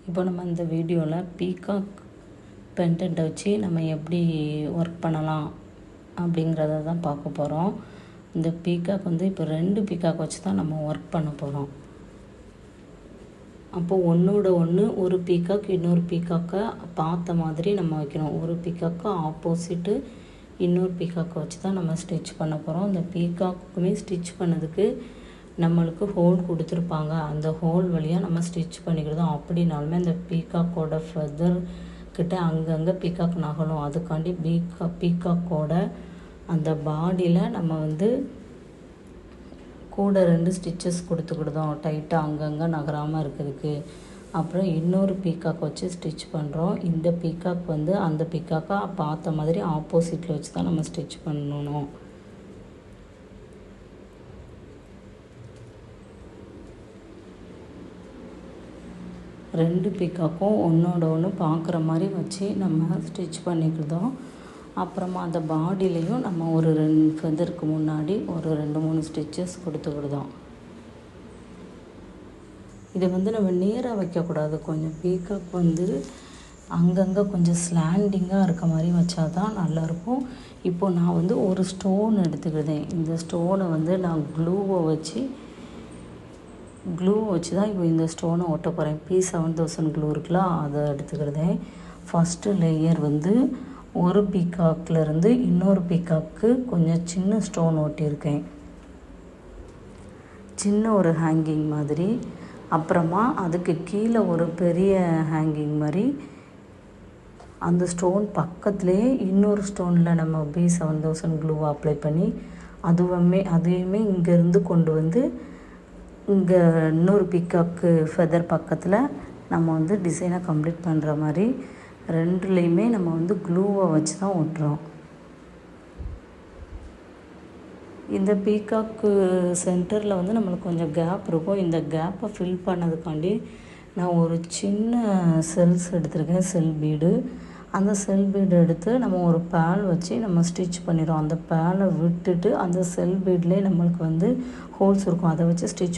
இப்போ நம்ம இந்த வீடியோவில் பீகாக் பெண்டன்ட்டை வச்சு நம்ம எப்படி ஒர்க் பண்ணலாம் அப்படிங்கிறத தான் பார்க்க போகிறோம். இந்த பீகாக் இப்போ 2 பீகாக் வச்சு தான் நம்ம ஒர்க் பண்ண போகிறோம். அப்போது ஒன்றோட ஒன்று ஒரு பீகாக் இன்னொரு பீகாக்கை பார்த்த மாதிரி நம்ம வைக்கணும். ஒரு பீகாக்கை ஆப்போசிட்டு இன்னொரு பீகாக்கை வச்சு தான் நம்ம ஸ்டிச் பண்ண போகிறோம். இந்த பீகாக்குமே ஸ்டிச் பண்ணதுக்கு நம்மளுக்கு ஹோல் கொடுத்துருப்பாங்க. அந்த ஹோல் வழியாக நம்ம ஸ்டிச் பண்ணிக்கிறதும். அப்படின்னாலுமே அந்த பீகாக்கோட ஃபெதர் கிட்ட அங்கங்கே பீகாக் நகலும். அதுக்காண்டி பீகாக்கோட அந்த பாடியில் நம்ம கூட 2 ஸ்டிச்சஸ் கொடுத்துக்கிடுதோம் டைட்டாக அங்கங்கே நகராமல் இருக்கிறதுக்கு. அப்புறம் இன்னொரு பீகாக் வச்சு ஸ்டிச் பண்ணுறோம். இந்த பீகாக் அந்த பீகாக்கை பார்த்த மாதிரி ஆப்போசிட்டில் வச்சு தான் நம்ம ஸ்டிச் பண்ணணும். ரெண்டு பீகாக்கும் ஒன்றோட ஒன்று பார்க்குற மாதிரி வச்சு நம்ம ஸ்டிச் பண்ணிக்கிட்டோம். அப்புறமா அந்த பாடியிலையும் நம்ம ஒரு 2 ஃபெதருக்கு முன்னாடி ஒரு 2-3 ஸ்டிச்சஸ் கொடுத்துக்கிடுதோம். இதை நம்ம நேராக வைக்கக்கூடாது. கொஞ்சம் பீகாக் அங்கங்கே கொஞ்சம் ஸ்லாண்டிங்காக இருக்க மாதிரி வச்சா தான் நல்லாயிருக்கும். இப்போது நான் ஒரு ஸ்டோன் எடுத்துக்கிட்டேன். இந்த ஸ்டோனை நான் க்ளூவை வச்சு தான் இப்போ இந்த ஸ்டோனை ஒட்ட போகிறேன். P7000 க்ளூ இருக்குல்ல, அதை எடுத்துக்கிட்டேன். ஃபஸ்ட்டு லேயர் ஒரு பீகாக்லேருந்து இன்னொரு பீகாக்கு கொஞ்சம் சின்ன ஸ்டோன் ஒட்டியிருக்கேன், சின்ன ஒரு ஹேங்கிங் மாதிரி. அப்புறமா அதுக்கு கீழே ஒரு பெரிய ஹேங்கிங் மாதிரி. அந்த ஸ்டோன் பக்கத்துலேயே இன்னொரு ஸ்டோனில் நம்ம P7000 க்ளூவை அப்ளை பண்ணி அதையுமே இங்கேருந்து கொண்டு இங்கே இன்னொரு பீகாக்கு ஃபெதர் பக்கத்தில் நம்ம டிசைனை கம்ப்ளீட் பண்ணுற மாதிரி 2லேயுமே நம்ம க்ளூவை வச்சு தான் ஒட்டுறோம். இந்த பீகாக்கு சென்டரில் நம்மளுக்கு கொஞ்சம் கேப் இருக்கும். இந்த கேப்பை ஃபில் பண்ணதுக்காண்டி நான் ஒரு சின்ன செல்ஸ் எடுத்திருக்கேன், செல் பீடு. அந்த செல் பீடு எடுத்து நம்ம ஒரு பேல் வச்சு நம்ம ஸ்டிச் பண்ணிடுறோம். அந்த பேலை விட்டுட்டு அந்த செல் பீட்லேயே நம்மளுக்கு ஹோல்ஸ் இருக்கும், அதை வச்சு ஸ்டிச்